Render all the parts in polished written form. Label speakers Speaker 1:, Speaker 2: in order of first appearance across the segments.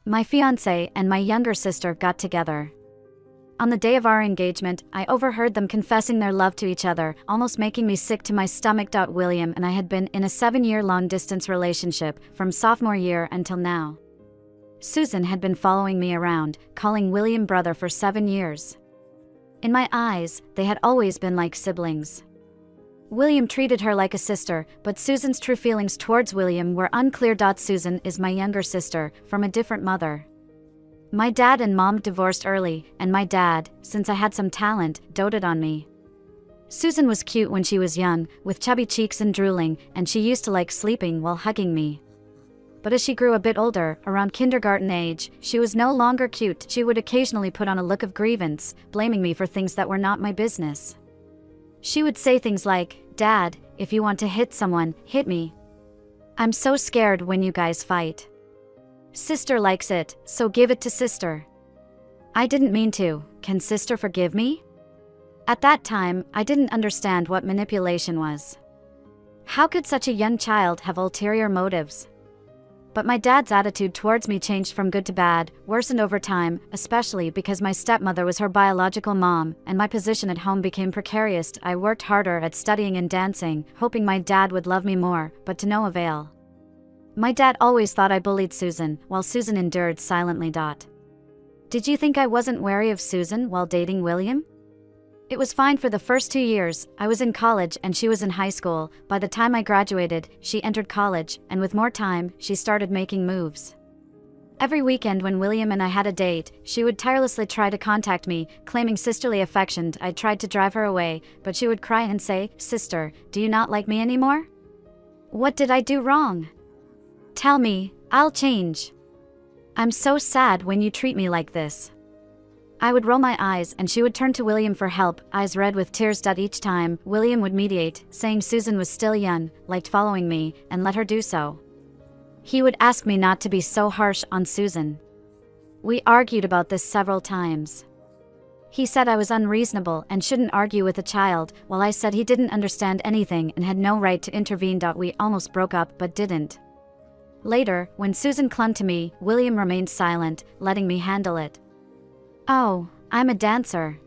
Speaker 1: My fiance and my younger sister got together. On the day of our engagement, I overheard them confessing their love to each other, almost making me sick to my stomach. William and I had been in a 7-year long-distance relationship from sophomore year until now. Susan had been following me around, calling William brother for 7 years. In my eyes, they had always been like siblings. William treated her like a sister, but Susan's true feelings towards William were unclear. Susan is my younger sister, from a different mother. My dad and mom divorced early, and my dad, since I had some talent, doted on me. Susan was cute when she was young, with chubby cheeks and drooling, and she used to like sleeping while hugging me. But as she grew a bit older, around kindergarten age, she was no longer cute. She would occasionally put on a look of grievance, blaming me for things that were not my business. She would say things like, "Dad, if you want to hit someone, hit me. I'm so scared when you guys fight. Sister likes it, so give it to sister." I didn't mean to. Can sister forgive me? At that time, I didn't understand what manipulation was. How could such a young child have ulterior motives? But my dad's attitude towards me changed from good to bad, worsened over time, especially because my stepmother was her biological mom, and my position at home became precarious. I worked harder at studying and dancing, hoping my dad would love me more, but to no avail. My dad always thought I bullied Susan, while Susan endured silently. Did you think I wasn't wary of Susan while dating William? It was fine for the first 2 years. I was in college and she was in high school. By the time I graduated, she entered college, and with more time, she started making moves. Every weekend when William and I had a date, she would tirelessly try to contact me, claiming sisterly affection. I tried to drive her away, but she would cry and say, "Sister, do you not like me anymore? What did I do wrong? Tell me, I'll change. I'm so sad when you treat me like this." I would roll my eyes and she would turn to William for help, eyes red with tears. Each time, William would mediate, saying Susan was still young, liked following me, and let her do so. He would ask me not to be so harsh on Susan. We argued about this several times. He said I was unreasonable and shouldn't argue with a child, while I said he didn't understand anything and had no right to intervene. We almost broke up but didn't. Later, when Susan clung to me, William remained silent, letting me handle it. "Oh, I'm a dancer.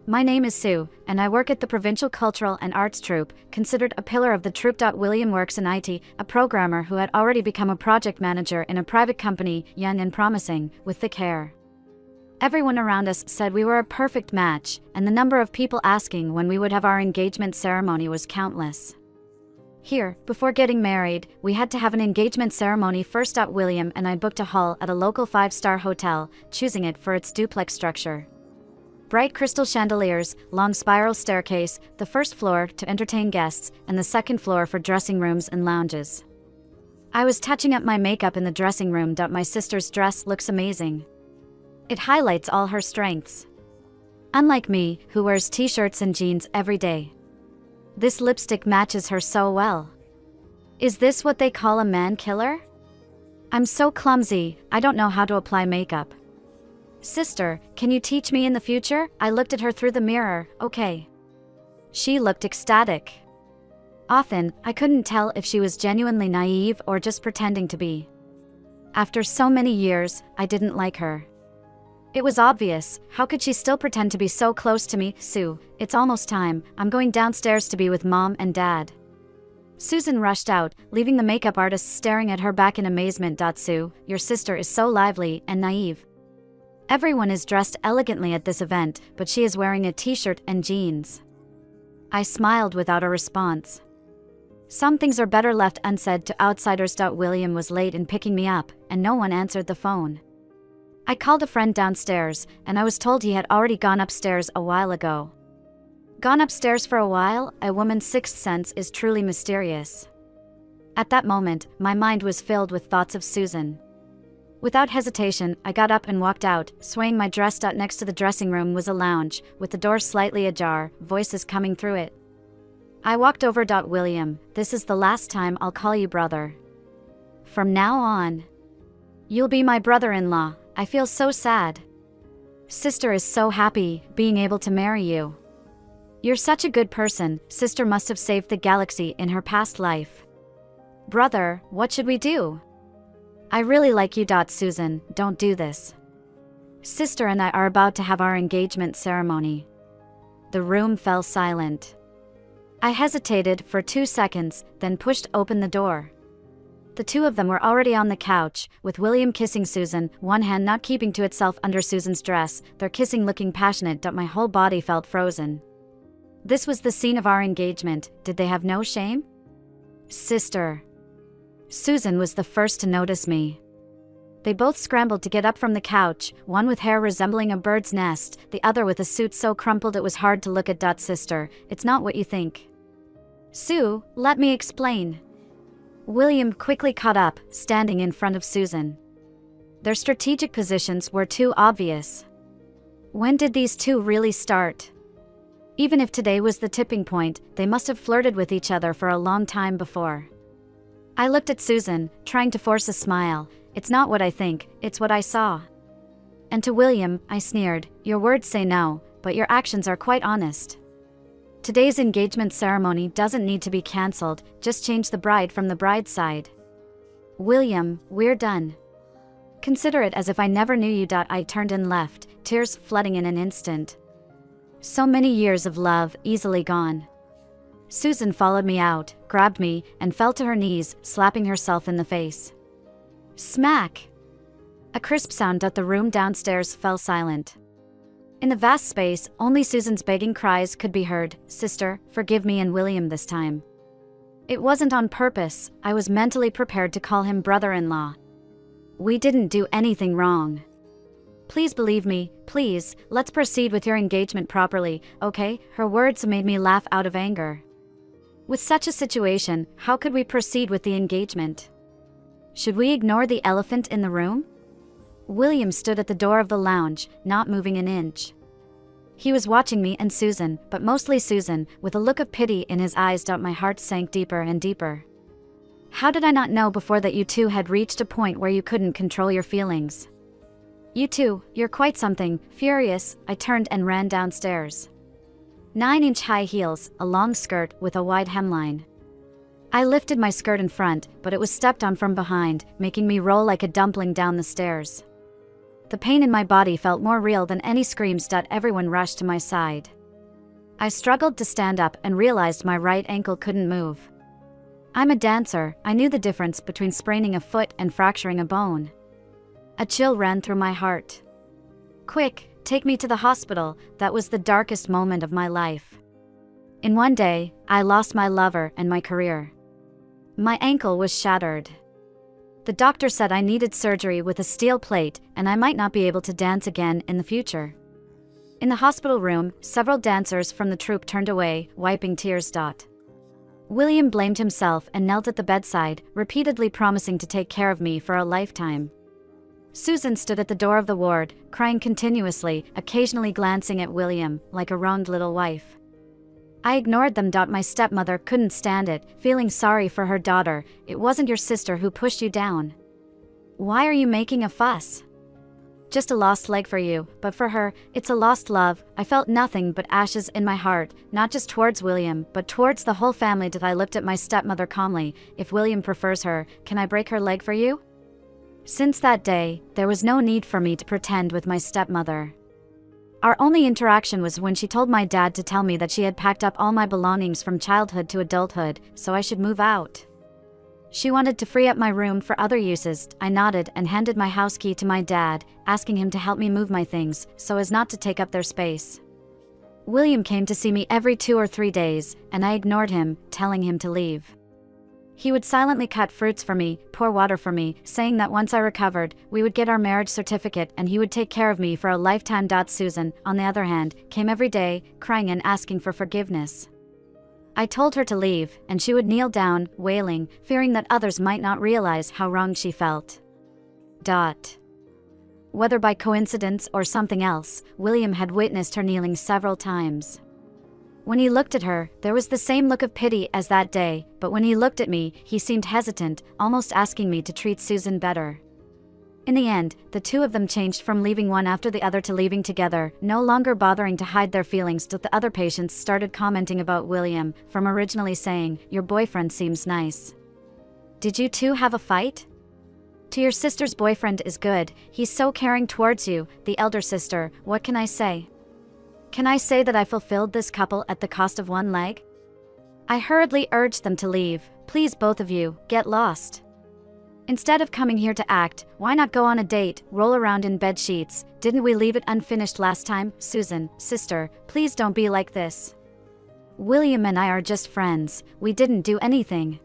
Speaker 1: My name is Sue, and I work at the Provincial Cultural and Arts Troupe, considered a pillar of the troupe. William works in IT, a programmer who had already become a project manager in a private company, young and promising, with thick hair. Everyone around us said we were a perfect match, and the number of people asking when we would have our engagement ceremony was countless. Here, before getting married, we had to have an engagement ceremony first. William and I booked a hall at a local 5-star hotel, choosing it for its duplex structure. Bright crystal chandeliers, long spiral staircase, the first floor to entertain guests, and the second floor for dressing rooms and lounges. I was touching up my makeup in the dressing room. My sister's dress looks amazing. It highlights all her strengths. Unlike me, who wears t-shirts and jeans every day. This lipstick matches her so well. Is this what they call a man killer? I'm so clumsy, I don't know how to apply makeup. Sister, can you teach me in the future? I looked at her through the mirror. Okay. She looked ecstatic. Often, I couldn't tell if she was genuinely naive or just pretending to be. After so many years, I didn't like her. It was obvious. How could she still pretend to be so close to me? "Sue, it's almost time. I'm going downstairs to be with Mom and Dad." Susan rushed out, leaving the makeup artist staring at her back in amazement. "Sue, your sister is so lively and naive. Everyone is dressed elegantly at this event, but she is wearing a t-shirt and jeans." I smiled without a response. Some things are better left unsaid to outsiders. William was late in picking me up, and no one answered the phone. I called a friend downstairs, and I was told he had already gone upstairs a while ago. Gone upstairs for a while? A woman's sixth sense is truly mysterious. At that moment, my mind was filled with thoughts of Susan. Without hesitation, I got up and walked out, swaying my dress. Next to the dressing room was a lounge, with the door slightly ajar, voices coming through it. I walked over. "William, this is the last time I'll call you brother. From now on, you'll be my brother-in-law. I feel so sad. Sister is so happy being able to marry you. You're such a good person. Sister must have saved the galaxy in her past life. Brother, what should we do?" I really like you. Susan, don't do this. Sister and I are about to have our engagement ceremony. The room fell silent. I hesitated for 2 seconds, then pushed open the door. The two of them were already on the couch, with William kissing Susan, one hand not keeping to itself under Susan's dress, their kissing looking passionate. My whole body felt frozen. This was the scene of our engagement. Did they have no shame? Sister. Susan was the first to notice me. They both scrambled to get up from the couch, one with hair resembling a bird's nest, the other with a suit so crumpled it was hard to look at. Sister, it's not what you think. Sue, let me explain. William quickly caught up, standing in front of Susan. Their strategic positions were too obvious. When did these two really start? Even if today was the tipping point, they must have flirted with each other for a long time before. I looked at Susan, trying to force a smile. It's not what I think, it's what I saw. And to William, I sneered, your words say no, but your actions are quite honest. Today's engagement ceremony doesn't need to be cancelled, just change the bride from the bride's side. William, we're done. Consider it as if I never knew you. I turned and left, tears flooding in an instant. So many years of love, easily gone. Susan followed me out, grabbed me, and fell to her knees, slapping herself in the face. Smack! A crisp sound. The room downstairs fell silent. In the vast space, only Susan's begging cries could be heard, sister, forgive me, and William this time. It wasn't on purpose, I was mentally prepared to call him brother-in-law. We didn't do anything wrong. Please believe me, please, let's proceed with your engagement properly, okay? Her words made me laugh out of anger. With such a situation, how could we proceed with the engagement? Should we ignore the elephant in the room? William stood at the door of the lounge, not moving an inch. He was watching me and Susan, but mostly Susan, with a look of pity in his eyes. My heart sank deeper and deeper. How did I not know before that you two had reached a point where you couldn't control your feelings? You two, you're quite something. Furious, I turned and ran downstairs. 9-inch high heels, a long skirt with a wide hemline. I lifted my skirt in front, but it was stepped on from behind, making me roll like a dumpling down the stairs. The pain in my body felt more real than any screams. Everyone rushed to my side. I struggled to stand up and realized my right ankle couldn't move. I'm a dancer, I knew the difference between spraining a foot and fracturing a bone. A chill ran through my heart. Quick, take me to the hospital. That was the darkest moment of my life. In one day, I lost my lover and my career. My ankle was shattered. The doctor said I needed surgery with a steel plate and I might not be able to dance again in the future. In the hospital room, several dancers from the troupe turned away, wiping tears. William blamed himself and knelt at the bedside, repeatedly promising to take care of me for a lifetime. Susan stood at the door of the ward, crying continuously, occasionally glancing at William, like a wronged little wife. I ignored them. My stepmother couldn't stand it, feeling sorry for her daughter. It wasn't your sister who pushed you down. Why are you making a fuss? Just a lost leg for you, but for her, it's a lost love. I felt nothing but ashes in my heart, not just towards William, but towards the whole family. I looked at my stepmother calmly. If William prefers her, can I break her leg for you? Since that day, there was no need for me to pretend with my stepmother. Our only interaction was when she told my dad to tell me that she had packed up all my belongings from childhood to adulthood, so I should move out. She wanted to free up my room for other uses. I nodded and handed my house key to my dad, asking him to help me move my things, so as not to take up their space. William came to see me every 2 or 3 days, and I ignored him, telling him to leave. He would silently cut fruits for me, pour water for me, saying that once I recovered, we would get our marriage certificate and he would take care of me for a lifetime. Susan, on the other hand, came every day, crying and asking for forgiveness. I told her to leave, and she would kneel down, wailing, fearing that others might not realize how wrong she felt. Whether by coincidence or something else, William had witnessed her kneeling several times. When he looked at her, there was the same look of pity as that day, but when he looked at me, he seemed hesitant, almost asking me to treat Susan better. In the end, the two of them changed from leaving one after the other to leaving together, no longer bothering to hide their feelings. The other patients started commenting about William, from originally saying, "Your boyfriend seems nice. Did you two have a fight?" To your sister's boyfriend is good, he's so caring towards you, the elder sister, what can I say? Can I say that I fulfilled this couple at the cost of one leg? I hurriedly urged them to leave. Please both of you, get lost. Instead of coming here to act, why not go on a date, roll around in bed sheets? Didn't we leave it unfinished last time? Susan, sister, please don't be like this. William and I are just friends, we didn't do anything.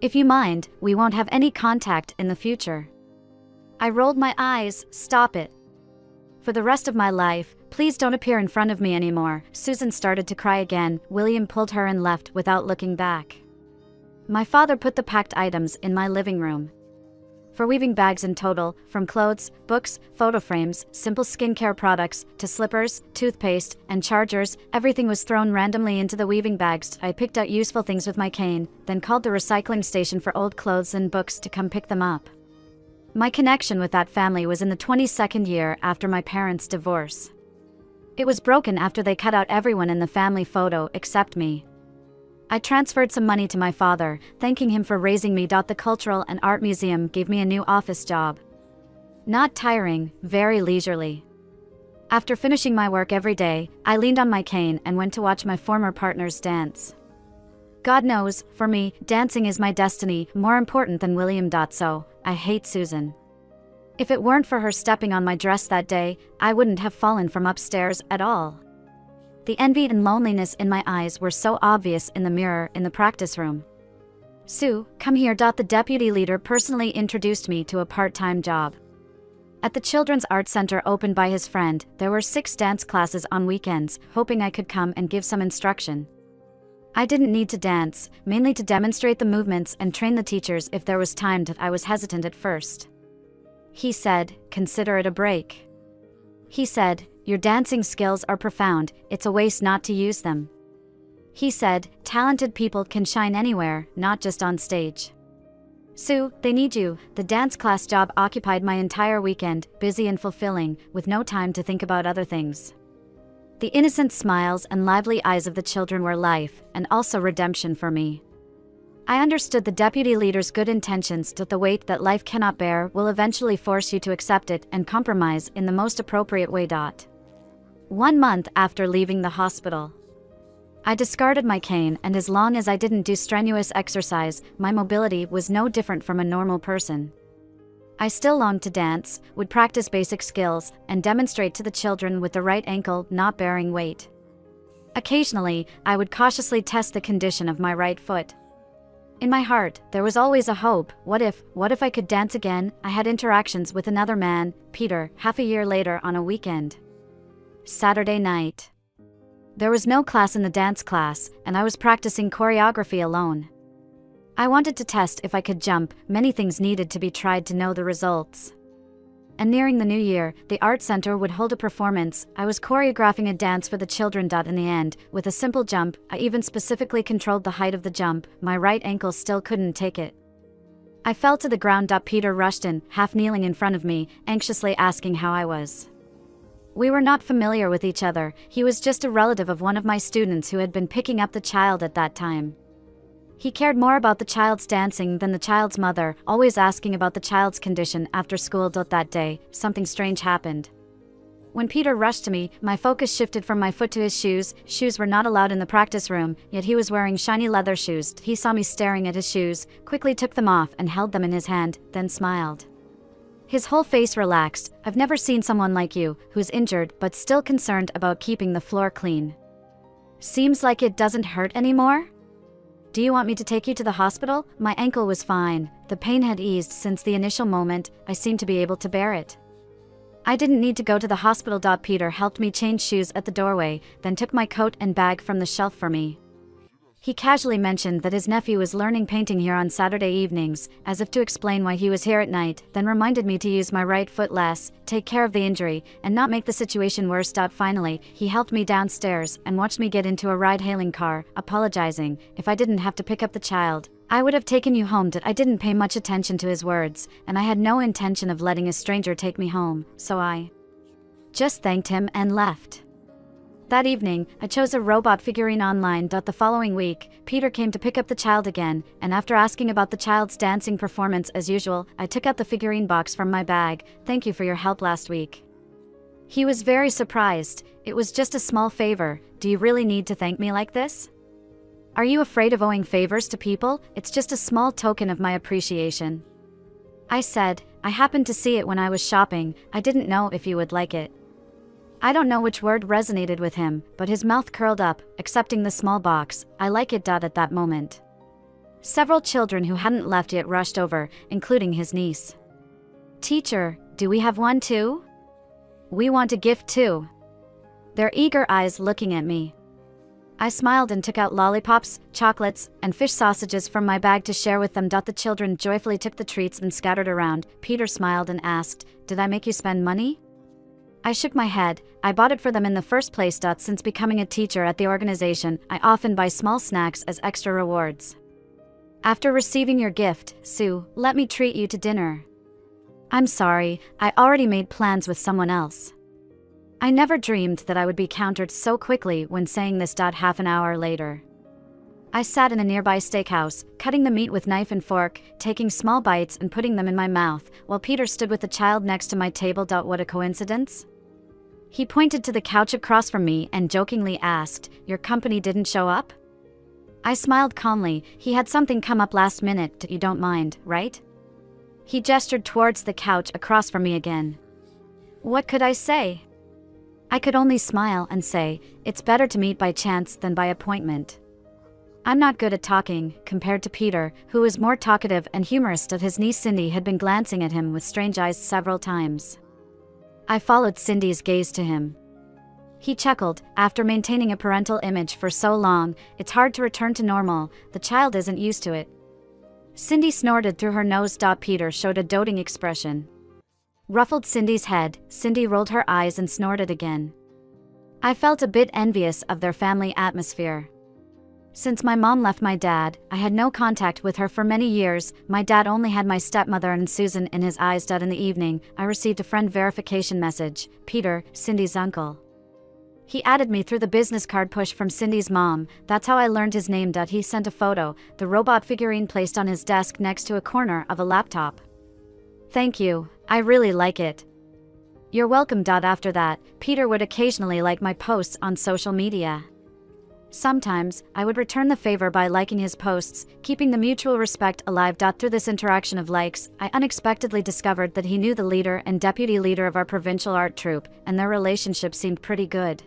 Speaker 1: If you mind, we won't have any contact in the future. I rolled my eyes, stop it. For the rest of my life, please don't appear in front of me anymore. Susan started to cry again. William pulled her and left without looking back. My father put the packed items in my living room. For weaving bags in total, from clothes, books, photo frames, simple skincare products, to slippers, toothpaste, and chargers, everything was thrown randomly into the weaving bags. I picked out useful things with my cane, then called the recycling station for old clothes and books to come pick them up. My connection with that family was in the 22nd year after my parents' divorce. It was broken after they cut out everyone in the family photo except me. I transferred some money to my father, thanking him for raising me. The Cultural and Art Museum gave me a new office job. Not tiring, very leisurely. After finishing my work every day, I leaned on my cane and went to watch my former partners dance. God knows, for me, dancing is my destiny, more important than William. So, I hate Susan. If it weren't for her stepping on my dress that day, I wouldn't have fallen from upstairs at all. The envy and loneliness in my eyes were so obvious in the mirror in the practice room. Sue, come here. The deputy leader personally introduced me to a part-time job. At the Children's Art Center opened by his friend, there were 6 dance classes on weekends, hoping I could come and give some instruction. I didn't need to dance, mainly to demonstrate the movements and train the teachers if there was time. I was hesitant at first. He said, consider it a break. He said, your dancing skills are profound, it's a waste not to use them. He said, talented people can shine anywhere, not just on stage. Sue, they need you. The dance class job occupied my entire weekend, busy and fulfilling, with no time to think about other things. The innocent smiles and lively eyes of the children were life, and also redemption for me. I understood the deputy leader's good intentions. The weight that life cannot bear will eventually force you to accept it and compromise in the most appropriate way. 1 month after leaving the hospital, I discarded my cane, and as long as I didn't do strenuous exercise, my mobility was no different from a normal person. I still longed to dance, would practice basic skills, and demonstrate to the children with the right ankle not bearing weight. Occasionally, I would cautiously test the condition of my right foot. In my heart, there was always a hope. What if I could dance again? I had interactions with another man, Peter, half a year later on a weekend. Saturday night. There was no class in the dance class, and I was practicing choreography alone. I wanted to test if I could jump. Many things needed to be tried to know the results. And nearing the new year, the art center would hold a performance. I was choreographing a dance for the children. In the end, with a simple jump, I even specifically controlled the height of the jump. My right ankle still couldn't take it. I fell to the ground. Peter rushed in, half kneeling in front of me, anxiously asking how I was. We were not familiar with each other. He was just a relative of one of my students who had been picking up the child at that time. He cared more about the child's dancing than the child's mother, always asking about the child's condition after school. That day, something strange happened. When Peter rushed to me, my focus shifted from my foot to his shoes. Shoes were not allowed in the practice room, yet he was wearing shiny leather shoes. He saw me staring at his shoes, quickly took them off and held them in his hand, then smiled. His whole face relaxed. I've never seen someone like you, who's injured but still concerned about keeping the floor clean. Seems like it doesn't hurt anymore? Do you want me to take you to the hospital? My ankle was fine. The pain had eased since the initial moment. I seemed to be able to bear it. I didn't need to go to the hospital. Peter helped me change shoes at the doorway, then took my coat and bag from the shelf for me. He casually mentioned that his nephew was learning painting here on Saturday evenings, as if to explain why he was here at night, then reminded me to use my right foot less, take care of the injury, and not make the situation worse. Finally, he helped me downstairs and watched me get into a ride-hailing car, apologizing. If I didn't have to pick up the child, I would have taken you home. I didn't pay much attention to his words, and I had no intention of letting a stranger take me home, so I just thanked him and left. That evening, I chose a robot figurine online. The following week, Peter came to pick up the child again, and after asking about the child's dancing performance as usual, I took out the figurine box from my bag. Thank you for your help last week. He was very surprised. It was just a small favor. Do you really need to thank me like this? Are you afraid of owing favors to people? It's just a small token of my appreciation. I said, I happened to see it when I was shopping. I didn't know if you would like it. I don't know which word resonated with him, but his mouth curled up, accepting the small box. I like it. At that moment, several children who hadn't left yet rushed over, including his niece. Teacher, do we have one too? We want a gift too. Their eager eyes looking at me. I smiled and took out lollipops, chocolates, and fish sausages from my bag to share with them. The children joyfully took the treats and scattered around. Peter smiled and asked, Did I make you spend money? I shook my head. I bought it for them in the first place. Since becoming a teacher at the organization, I often buy small snacks as extra rewards. After receiving your gift, Sue, let me treat you to dinner. I'm sorry, I already made plans with someone else. I never dreamed that I would be countered so quickly when saying this. Half an hour later, I sat in a nearby steakhouse, cutting the meat with knife and fork, taking small bites and putting them in my mouth, while Peter stood with the child next to my table. What a coincidence. He pointed to the couch across from me and jokingly asked, Your company didn't show up? I smiled calmly. He had something come up last minute. You don't mind, right? He gestured towards the couch across from me again. What could I say? I could only smile and say, It's better to meet by chance than by appointment. I'm not good at talking, compared to Peter, who was more talkative and humorous. His niece Cindy had been glancing at him with strange eyes several times. I followed Cindy's gaze to him. He chuckled. After maintaining a parental image for so long, it's hard to return to normal. The child isn't used to it. Cindy snorted through her nose. Peter showed a doting expression. Ruffled Cindy's head. Cindy rolled her eyes and snorted again. I felt a bit envious of their family atmosphere. Since my mom left my dad, I had no contact with her for many years. My dad only had my stepmother and Susan in his eyes. In the evening, I received a friend verification message. Peter, Cindy's uncle. He added me through the business card push from Cindy's mom. That's how I learned his name. He sent a photo, the robot figurine placed on his desk next to a corner of a laptop. Thank you, I really like it. You're welcome. After that, Peter would occasionally like my posts on social media. Sometimes, I would return the favor by liking his posts, keeping the mutual respect alive. Through this interaction of likes, I unexpectedly discovered that he knew the leader and deputy leader of our provincial art troupe, and their relationship seemed pretty good.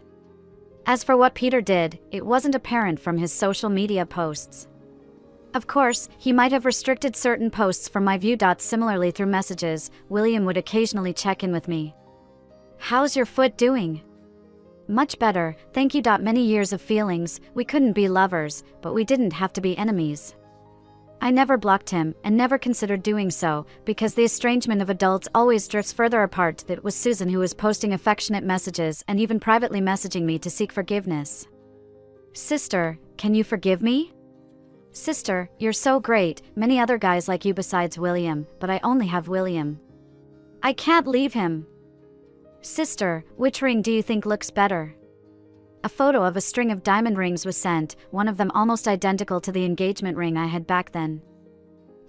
Speaker 1: As for what Peter did, it wasn't apparent from his social media posts. Of course, he might have restricted certain posts from my view. Similarly, through messages, William would occasionally check in with me. How's your foot doing? Much better, thank you. Many years of feelings, we couldn't be lovers, but we didn't have to be enemies. I never blocked him, and never considered doing so, because the estrangement of adults always drifts further apart. It was Susan who was posting affectionate messages and even privately messaging me to seek forgiveness. Sister, can you forgive me? Sister, you're so great, many other guys like you besides William, but I only have William. I can't leave him. Sister, which ring do you think looks better? A photo of a string of diamond rings was sent, one of them almost identical to the engagement ring I had back then.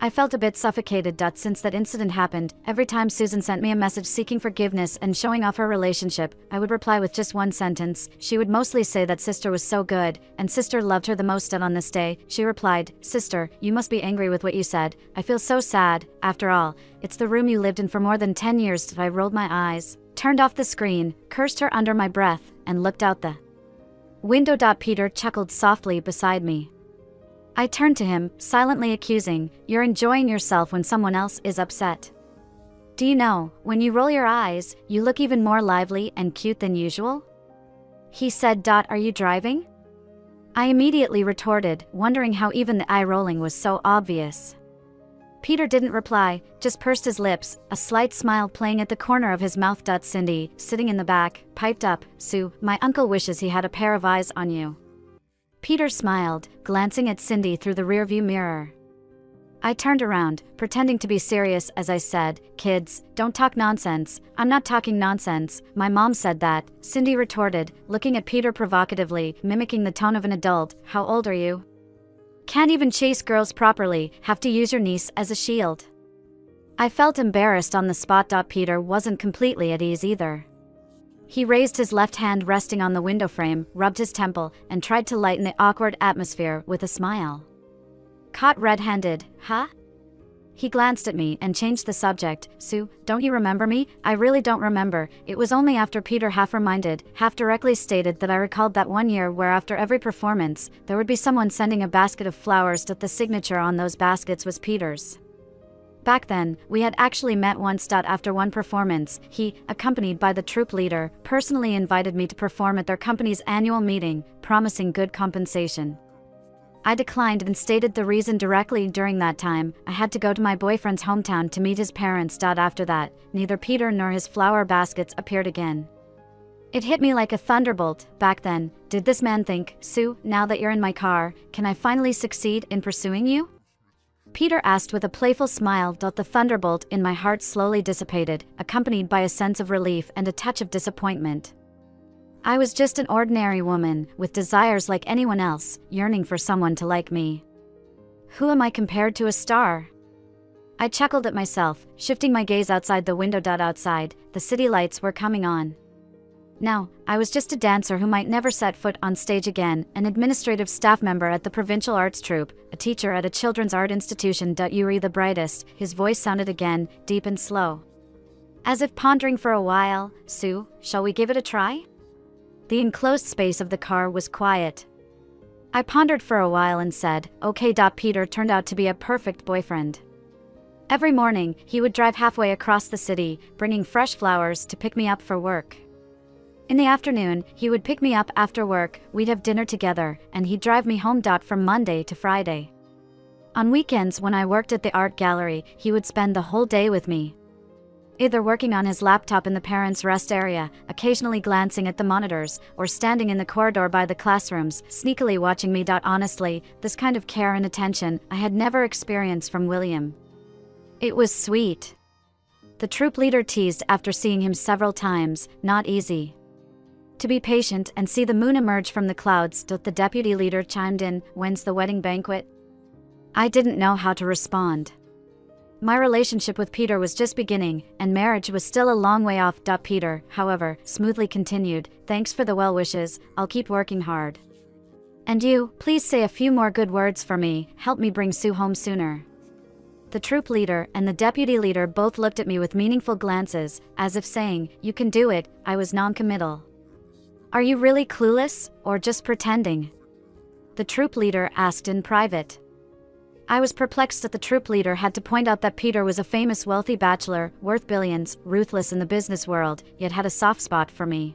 Speaker 1: I felt a bit suffocated. Since that incident happened, every time Susan sent me a message seeking forgiveness and showing off her relationship, I would reply with just one sentence. She would mostly say that Sister was so good, and Sister loved her the most. On this day, she replied, Sister, you must be angry with what you said. I feel so sad. After all, it's the room you lived in for more than 10 years. I rolled my eyes, turned off the screen, cursed her under my breath, and looked out the window. Peter chuckled softly beside me. I turned to him, silently accusing, You're enjoying yourself when someone else is upset. Do you know, when you roll your eyes, you look even more lively and cute than usual? He said. Are you driving? I immediately retorted, wondering how even the eye rolling was so obvious. Peter didn't reply, just pursed his lips, a slight smile playing at the corner of his mouth. Cindy, sitting in the back, piped up, Sue, my uncle wishes he had a pair of eyes on you. Peter smiled, glancing at Cindy through the rearview mirror. I turned around, pretending to be serious as I said, "Kids, don't talk nonsense." "I'm not talking nonsense. My mom said that," Cindy retorted, looking at Peter provocatively, mimicking the tone of an adult. "How old are you? Can't even chase girls properly, have to use your niece as a shield." I felt embarrassed on the spot. Peter wasn't completely at ease either. He raised his left hand resting on the window frame, rubbed his temple, and tried to lighten the awkward atmosphere with a smile. "Caught red-handed, huh?" He glanced at me and changed the subject. "Sue, don't you remember me?" "I really don't remember." It was only after Peter half reminded, half directly stated that I recalled that one year where after every performance, there would be someone sending a basket of flowers that the signature on those baskets was Peter's. Back then, we had actually met once. After one performance, he, accompanied by the troupe leader, personally invited me to perform at their company's annual meeting, promising good compensation. I declined and stated the reason directly. During that time, I had to go to my boyfriend's hometown to meet his parents. After that, neither Peter nor his flower baskets appeared again. It hit me like a thunderbolt. Back then, did this man think, "Sue, now that you're in my car, can I finally succeed in pursuing you?" Peter asked with a playful smile. The thunderbolt in my heart slowly dissipated, accompanied by a sense of relief and a touch of disappointment. I was just an ordinary woman, with desires like anyone else, yearning for someone to like me. Who am I compared to a star? I chuckled at myself, shifting my gaze outside the window. Outside, the city lights were coming on. Now, I was just a dancer who might never set foot on stage again, an administrative staff member at the provincial arts troupe, a teacher at a children's art institution. Yuri the brightest, his voice sounded again, deep and slow. As if pondering for a while, "Sue, shall we give it a try?" The enclosed space of the car was quiet. I pondered for a while and said, "Okay." Peter turned out to be a perfect boyfriend. Every morning, he would drive halfway across the city, bringing fresh flowers to pick me up for work. In the afternoon, he would pick me up after work, we'd have dinner together, and he'd drive me home. From Monday to Friday. On weekends when I worked at the art gallery, he would spend the whole day with me. Either working on his laptop in the parents' rest area, occasionally glancing at the monitors, or standing in the corridor by the classrooms, sneakily watching me. Honestly, this kind of care and attention I had never experienced from William. It was sweet. The troupe leader teased after seeing him several times, "Not easy to be patient and see the moon emerge from the clouds." The deputy leader chimed in, "When's the wedding banquet?" I didn't know how to respond. My relationship with Peter was just beginning, and marriage was still a long way off. Peter, however, smoothly continued, "Thanks for the well wishes, I'll keep working hard. And you, please say a few more good words for me, help me bring Sue home sooner." The troupe leader and the deputy leader both looked at me with meaningful glances, as if saying, "You can do it." I was non-committal. "Are you really clueless, or just pretending?" the troupe leader asked in private. I was perplexed that the troupe leader had to point out that Peter was a famous wealthy bachelor, worth billions, ruthless in the business world, yet had a soft spot for me.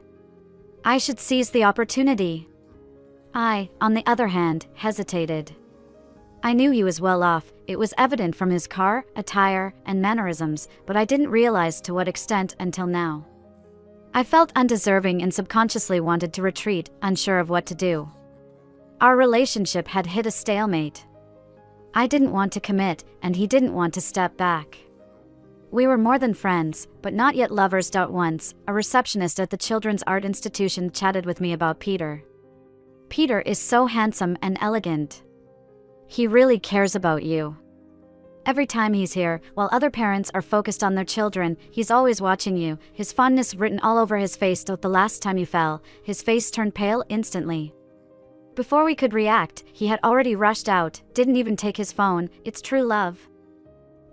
Speaker 1: I should seize the opportunity. I, on the other hand, hesitated. I knew he was well off, it was evident from his car, attire, and mannerisms, but I didn't realize to what extent until now. I felt undeserving and subconsciously wanted to retreat, unsure of what to do. Our relationship had hit a stalemate. I didn't want to commit, and he didn't want to step back. We were more than friends, but not yet lovers. Once, a receptionist at the Children's Art Institution chatted with me about Peter. "Peter is so handsome and elegant. He really cares about you. Every time he's here, while other parents are focused on their children, he's always watching you, his fondness written all over his face. The last time you fell, his face turned pale instantly. Before we could react, he had already rushed out, didn't even take his phone. It's true love."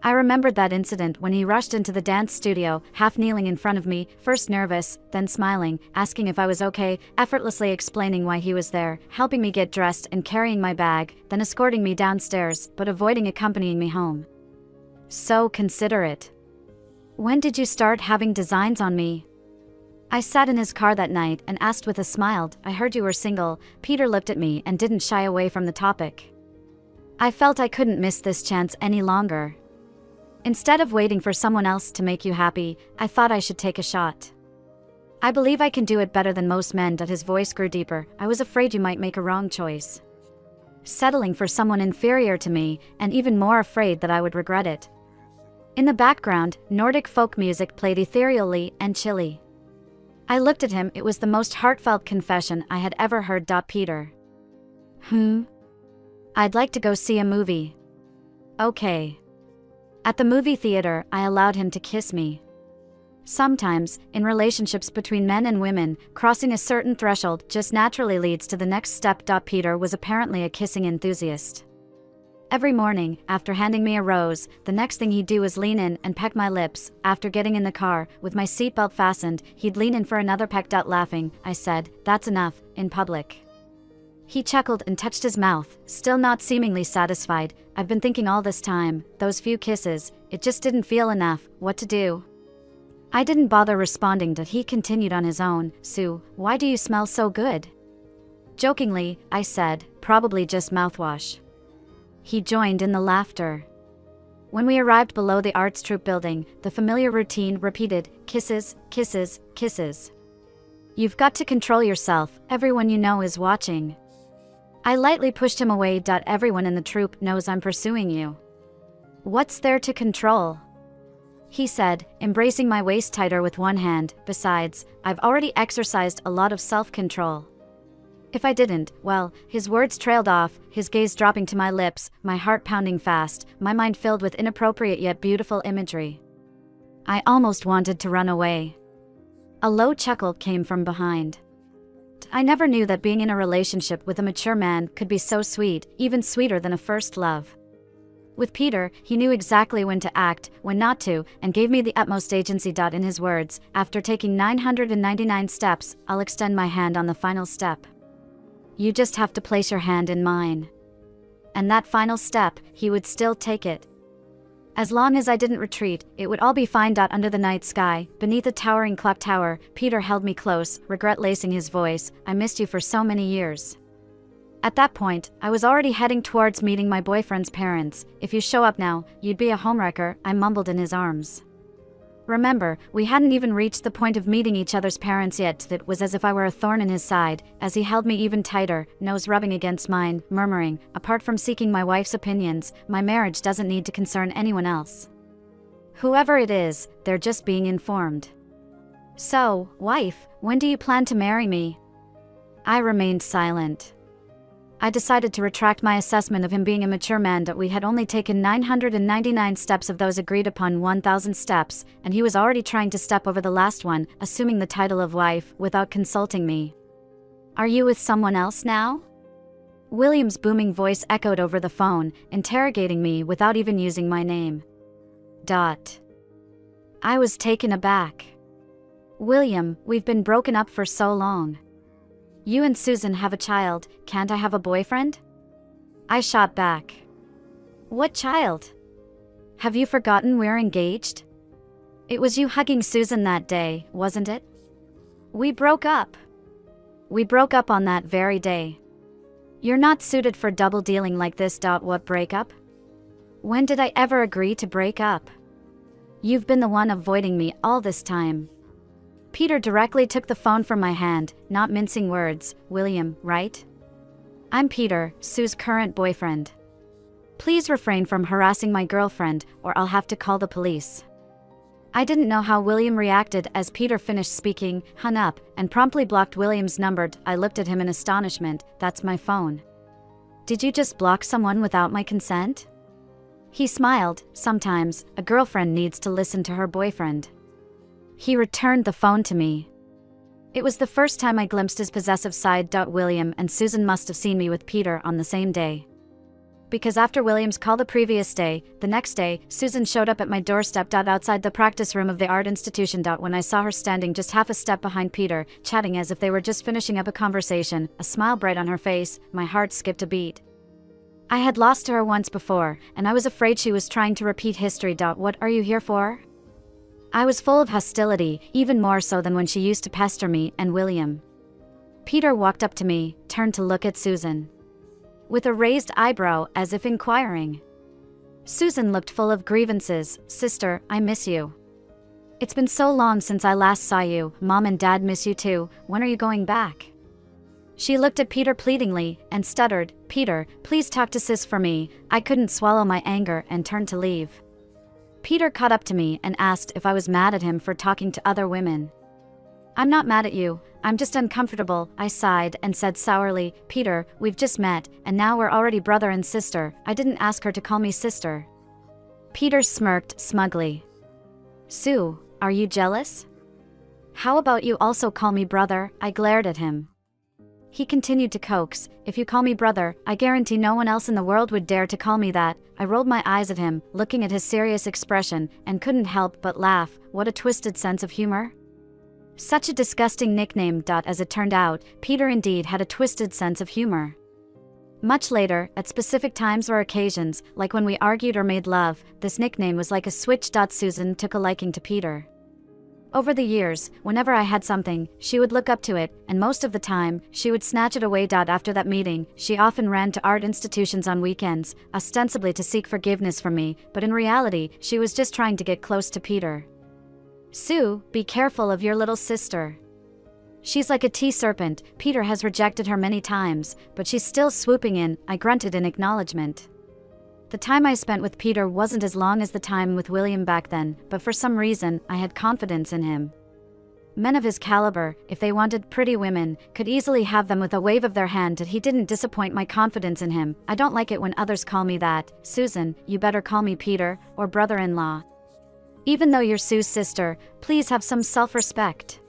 Speaker 1: I remembered that incident when he rushed into the dance studio, half kneeling in front of me, first nervous, then smiling, asking if I was okay, effortlessly explaining why he was there, helping me get dressed and carrying my bag, then escorting me downstairs, but avoiding accompanying me home. So considerate. "When did you start having designs on me?" I sat in his car that night and asked with a smile, "I heard you were single." Peter looked at me and didn't shy away from the topic. I felt I couldn't miss this chance any longer. Instead of waiting for someone else to make you happy, I thought I should take a shot. "I believe I can do it better than most men." His voice grew deeper. "I was afraid you might make a wrong choice." settling for someone inferior to me, and even more afraid that I would regret it. In the background, Nordic folk music played ethereally and chilly. I looked at him. It was the most heartfelt confession I had ever heard. Peter. I'd like to go see a movie. Okay. At the movie theater, I allowed him to kiss me. Sometimes, in relationships between men and women, crossing a certain threshold just naturally leads to the next step. Peter was apparently a kissing enthusiast. Every morning, after handing me a rose, the next thing he'd do is lean in and peck my lips. After getting in the car, with my seatbelt fastened, he'd lean in for another peck. Laughing, I said, "That's enough," in public. He chuckled and touched his mouth, still not seemingly satisfied. I've been thinking all this time, those few kisses, it just didn't feel enough. What to do? I didn't bother responding. He continued on his own. "Sue, why do you smell so good?" Jokingly, I said, "Probably just mouthwash." He joined in the laughter. When we arrived below the Arts Troupe building, the familiar routine repeated: kisses, kisses, kisses. "You've got to control yourself, everyone you know is watching." I lightly pushed him away. "Everyone in the troupe knows I'm pursuing you." "What's there to control?" he said, embracing my waist tighter with one hand. "Besides, I've already exercised a lot of self-control." If I didn't, well, his words trailed off, his gaze dropping to my lips, my heart pounding fast, my mind filled with inappropriate yet beautiful imagery. I almost wanted to run away. A low chuckle came from behind. I never knew that being in a relationship with a mature man could be so sweet, even sweeter than a first love. With Peter, he knew exactly when to act, when not to, and gave me the utmost agency. In his words, "After taking 999 steps, I'll extend my hand on the final step. You just have to place your hand in mine." And that final step, he would still take it. As long as I didn't retreat, it would all be fine. Under the night sky, beneath a towering clock tower, Peter held me close, regret lacing his voice. "I missed you for so many years." At that point, I was already heading towards meeting my boyfriend's parents. "If you show up now, you'd be a homewrecker," I mumbled in his arms. Remember, we hadn't even reached the point of meeting each other's parents yet. It was as if I were a thorn in his side, as he held me even tighter, nose rubbing against mine, murmuring, "Apart from seeking my wife's opinions, my marriage doesn't need to concern anyone else. Whoever it is, they're just being informed. So, wife, when do you plan to marry me?" I remained silent. I decided to retract my assessment of him being a mature man. We had only taken 999 steps of those agreed upon 1,000 steps, and he was already trying to step over the last one, assuming the title of wife, without consulting me. "Are you with someone else now?" William's booming voice echoed over the phone, interrogating me without even using my name. I was taken aback. "William, we've been broken up for so long. You and Susan have a child, can't I have a boyfriend?" I shot back. "What child? Have you forgotten we're engaged? It was you hugging Susan that day, wasn't it? We broke up. We broke up on that very day. You're not suited for double dealing like this. What breakup? When did I ever agree to break up? You've been the one avoiding me all this time." Peter directly took the phone from my hand, not mincing words. "William, right? I'm Peter, Sue's current boyfriend. Please refrain from harassing my girlfriend, or I'll have to call the police." I didn't know how William reacted as Peter finished speaking, hung up, and promptly blocked William's number. I looked at him in astonishment. "That's my phone. Did you just block someone without my consent?" He smiled. "Sometimes, a girlfriend needs to listen to her boyfriend." He returned the phone to me. It was the first time I glimpsed his possessive side. William and Susan must have seen me with Peter on the same day. Because after William's call the previous day, the next day, Susan showed up at my doorstep. Outside the practice room of the art institution. When I saw her standing just half a step behind Peter, chatting as if they were just finishing up a conversation, a smile bright on her face, my heart skipped a beat. I had lost to her once before, and I was afraid she was trying to repeat history. "What are you here for?" I was full of hostility, even more so than when she used to pester me and William. Peter walked up to me, turned to look at Susan. With a raised eyebrow, as if inquiring. Susan looked full of grievances. "Sister, I miss you. It's been so long since I last saw you. Mom and Dad miss you too. When are you going back?" She looked at Peter pleadingly and stuttered, "Peter, please talk to sis for me." I couldn't swallow my anger and turned to leave. Peter caught up to me and asked if I was mad at him for talking to other women. "I'm not mad at you, I'm just uncomfortable," I sighed and said sourly, "Peter, we've just met, and now we're already brother and sister. I didn't ask her to call me sister." Peter smirked smugly. "Sue, are you jealous? How about you also call me brother?" I glared at him. He continued to coax, "If you call me brother, I guarantee no one else in the world would dare to call me that." I rolled my eyes at him, looking at his serious expression, and couldn't help but laugh. What a twisted sense of humor. Such a disgusting nickname. As it turned out, Peter indeed had a twisted sense of humor. Much later, at specific times or occasions, like when we argued or made love, this nickname was like a switch. Susan took a liking to Peter. Over the years, whenever I had something, she would look up to it, and most of the time, she would snatch it away. After that meeting, she often ran to art institutions on weekends, ostensibly to seek forgiveness from me, but in reality, she was just trying to get close to Peter. "Sue, be careful of your little sister. She's like a tea serpent. Peter has rejected her many times, but she's still swooping in," I grunted in acknowledgement. The time I spent with Peter wasn't as long as the time with William back then, but for some reason, I had confidence in him. Men of his caliber, if they wanted pretty women, could easily have them with a wave of their hand, and he didn't disappoint my confidence in him. I don't like it when others call me that. "Susan, you better call me Peter, or brother-in-law. Even though you're Sue's sister, please have some self-respect.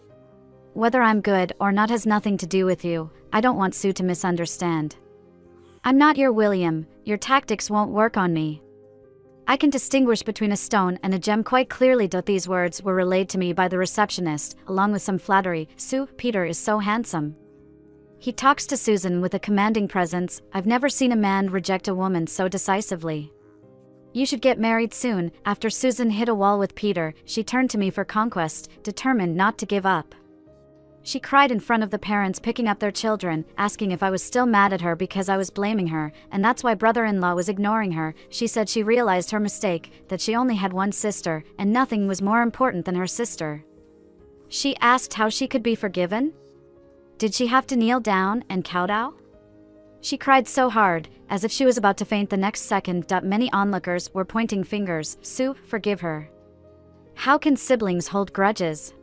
Speaker 1: Whether I'm good or not has nothing to do with you. I don't want Sue to misunderstand. I'm not your William, your tactics won't work on me. I can distinguish between a stone and a gem quite clearly." These words were relayed to me by the receptionist, along with some flattery. "Sue, Peter is so handsome. He talks to Susan with a commanding presence. I've never seen a man reject a woman so decisively. You should get married soon." After Susan hit a wall with Peter, she turned to me for conquest, determined not to give up. She cried in front of the parents picking up their children, asking if I was still mad at her because I was blaming her, and that's why brother-in-law was ignoring her. She said she realized her mistake, that she only had one sister, and nothing was more important than her sister. She asked how she could be forgiven? Did she have to kneel down and kowtow? She cried so hard, as if she was about to faint the next second. Many onlookers were pointing fingers. "Sue, forgive her. How can siblings hold grudges?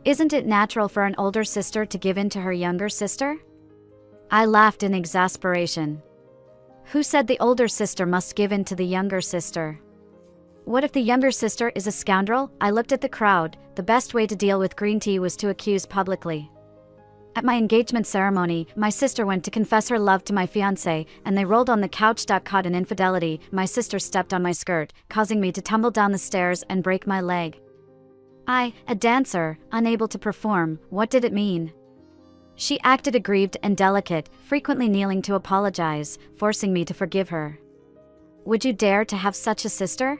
Speaker 1: Isn't it natural for an older sister to give in to her younger sister?" I laughed in exasperation. Who said the older sister must give in to the younger sister? What if the younger sister is a scoundrel? I looked at the crowd. The best way to deal with green tea was to accuse publicly. At my engagement ceremony, my sister went to confess her love to my fiance, and they rolled on the couch. Caught in infidelity, my sister stepped on my skirt, causing me to tumble down the stairs and break my leg. I, a dancer, unable to perform, what did it mean? She acted aggrieved and delicate, frequently kneeling to apologize, forcing me to forgive her. Would you dare to have such a sister?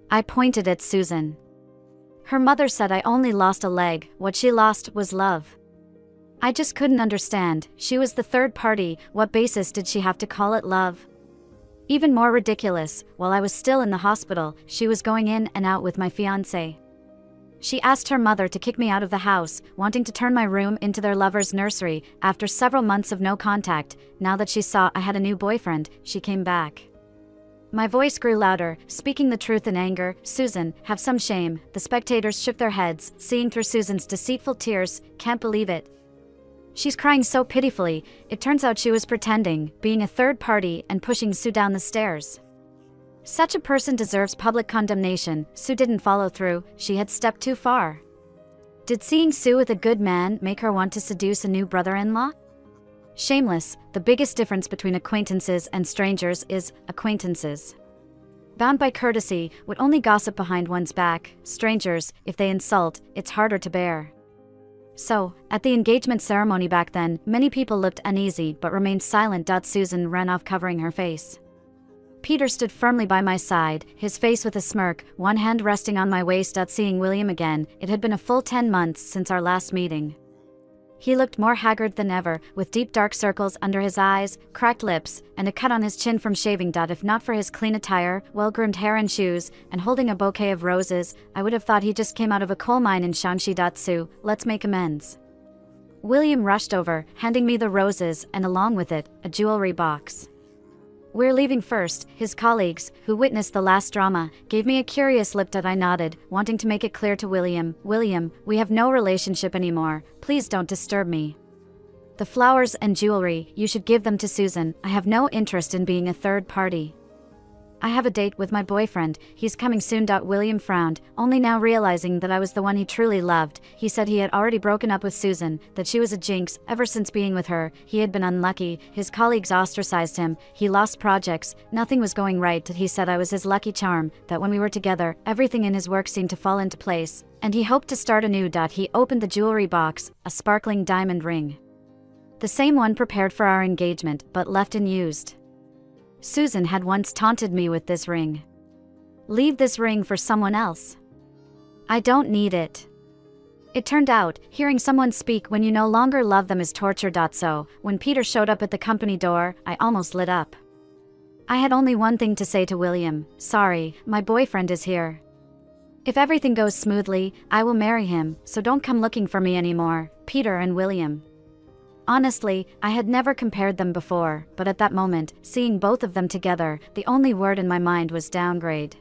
Speaker 1: I pointed at Susan. Her mother said I only lost a leg. What she lost was love. I just couldn't understand. She was the third party. What basis did she have to call it love? Even more ridiculous, while I was still in the hospital, she was going in and out with my fiance. She asked her mother to kick me out of the house, wanting to turn my room into their lover's nursery. After several months of no contact, now that she saw I had a new boyfriend, she came back. My voice grew louder, speaking the truth in anger. "Susan, have some shame." The spectators shook their heads, seeing through Susan's deceitful tears. "Can't believe it. She's crying so pitifully." It turns out she was pretending, being a third party and pushing Sue down the stairs. Such a person deserves public condemnation. Sue didn't follow through, she had stepped too far. Did seeing Sue with a good man make her want to seduce a new brother-in-law? Shameless, the biggest difference between acquaintances and strangers is acquaintances, bound by courtesy, would only gossip behind one's back. Strangers, if they insult, it's harder to bear. So, at the engagement ceremony back then, many people looked uneasy but remained silent. Susan ran off covering her face. Peter stood firmly by my side, his face with a smirk, one hand resting on my waist. Seeing William again, it had been a full 10 months since our last meeting. He looked more haggard than ever, with deep dark circles under his eyes, cracked lips, and a cut on his chin from shaving. If not for his clean attire, well-groomed hair and shoes, and holding a bouquet of roses, I would have thought he just came out of a coal mine in Shaanxi. "Sue, let's make amends. William rushed over, handing me the roses and along with it, a jewelry box. "We're leaving first," his colleagues, who witnessed the last drama, gave me a curious look that I nodded, wanting to make it clear to William, "William, we have no relationship anymore, please don't disturb me. The flowers and jewelry, you should give them to Susan, I have no interest in being a third party. I have a date with my boyfriend, he's coming soon." William frowned, only now realizing that I was the one he truly loved. He said he had already broken up with Susan, that she was a jinx, ever since being with her, he had been unlucky, his colleagues ostracized him, he lost projects, nothing was going right. He said I was his lucky charm, that when we were together, everything in his work seemed to fall into place, and he hoped to start anew. He opened the jewelry box, a sparkling diamond ring. The same one prepared for our engagement, but left unused. Susan had once taunted me with this ring. "Leave this ring for someone else. I don't need it." It turned out, hearing someone speak when you no longer love them is torture. So, when Peter showed up at the company door, I almost lit up. I had only one thing to say to William: "Sorry, my boyfriend is here. If everything goes smoothly, I will marry him, so don't come looking for me anymore." Peter and William. Honestly, I had never compared them before, but at that moment, seeing both of them together, the only word in my mind was downgrade.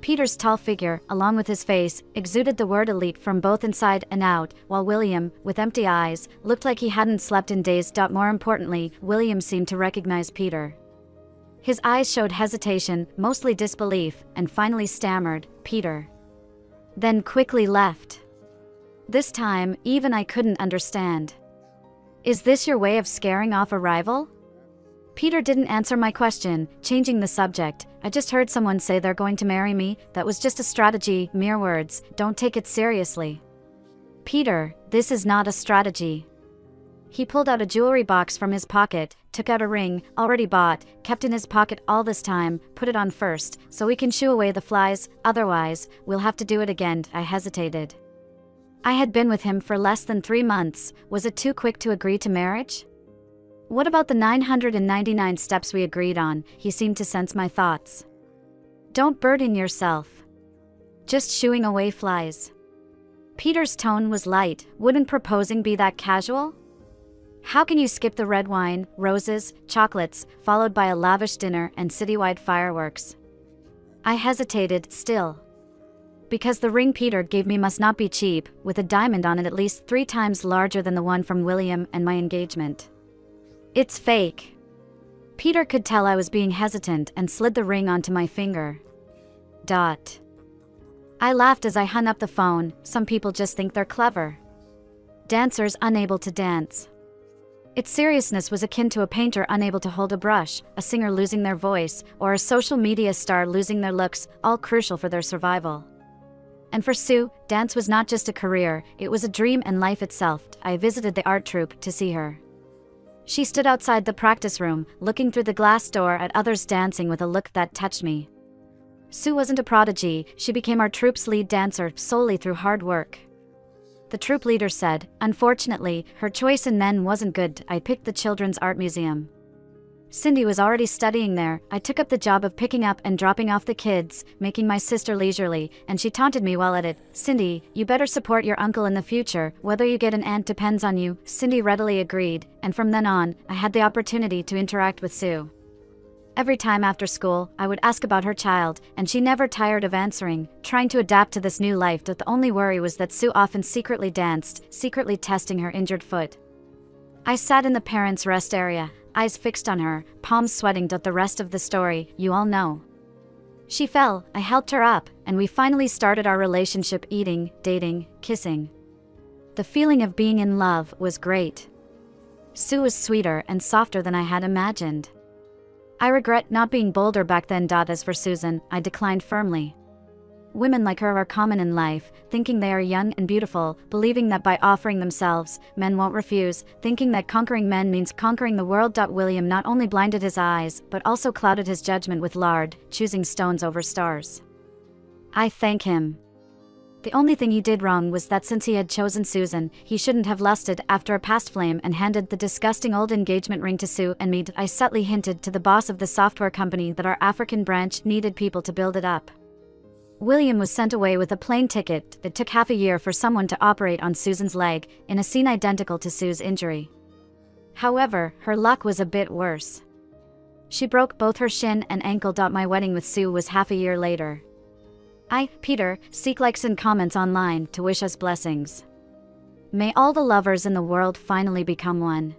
Speaker 1: Peter's tall figure, along with his face, exuded the word elite from both inside and out, while William, with empty eyes, looked like he hadn't slept in days. More importantly, William seemed to recognize Peter. His eyes showed hesitation, mostly disbelief, and finally stammered, "Peter." Then quickly left. This time, even I couldn't understand. "Is this your way of scaring off a rival?" Peter didn't answer my question, changing the subject. "I just heard someone say they're going to marry me, that was just a strategy, mere words, don't take it seriously." "Peter, this is not a strategy." He pulled out a jewelry box from his pocket, took out a ring, already bought, kept in his pocket all this time, put it on first, so we can shoo away the flies, otherwise, we'll have to do it again. I hesitated. I had been with him for less than 3 months, was it too quick to agree to marriage? What about the 999 steps we agreed on? He seemed to sense my thoughts. "Don't burden yourself. Just shooing away flies." Peter's tone was light. "Wouldn't proposing be that casual? How can you skip the red wine, roses, chocolates, followed by a lavish dinner and citywide fireworks?" I hesitated, still. "Because the ring Peter gave me must not be cheap, with a diamond on it at least 3 times larger than the one from William and my engagement. It's fake." Peter could tell I was being hesitant and slid the ring onto my finger. I laughed as I hung up the phone. Some people just think they're clever. Dancers unable to dance. Its seriousness was akin to a painter unable to hold a brush, a singer losing their voice, or a social media star losing their looks, all crucial for their survival. And for Sue, dance was not just a career, it was a dream and life itself. I visited the art troupe to see her. She stood outside the practice room, looking through the glass door at others dancing with a look that touched me. Sue wasn't a prodigy, she became our troupe's lead dancer solely through hard work. The troupe leader said, "Unfortunately, her choice in men wasn't good." I picked the Children's Art Museum. Cindy was already studying there. I took up the job of picking up and dropping off the kids, making my sister leisurely, and she taunted me while at it. "Cindy, you better support your uncle in the future, whether you get an aunt depends on you." Cindy readily agreed, and from then on, I had the opportunity to interact with Sue. Every time after school, I would ask about her child, and she never tired of answering, trying to adapt to this new life. The only worry was that Sue often secretly danced, secretly testing her injured foot. I sat in the parents' rest area, eyes fixed on her, palms sweating. The rest of the story, you all know. She fell, I helped her up, and we finally started our relationship, eating, dating, kissing. The feeling of being in love was great. Sue was sweeter and softer than I had imagined. I regret not being bolder back then. As for Susan, I declined firmly. Women like her are common in life, thinking they are young and beautiful, believing that by offering themselves, men won't refuse, thinking that conquering men means conquering the world. William not only blinded his eyes, but also clouded his judgment with lard, choosing stones over stars. I thank him. The only thing he did wrong was that since he had chosen Susan, he shouldn't have lusted after a past flame and handed the disgusting old engagement ring to Sue and me. I subtly hinted to the boss of the software company that our African branch needed people to build it up. William was sent away with a plane ticket. It took half a year for someone to operate on Susan's leg, in a scene identical to Sue's injury. However, her luck was a bit worse. She broke both her shin and ankle. My wedding with Sue was half a year later. Peter, seek likes and comments online to wish us blessings. May all the lovers in the world finally become one.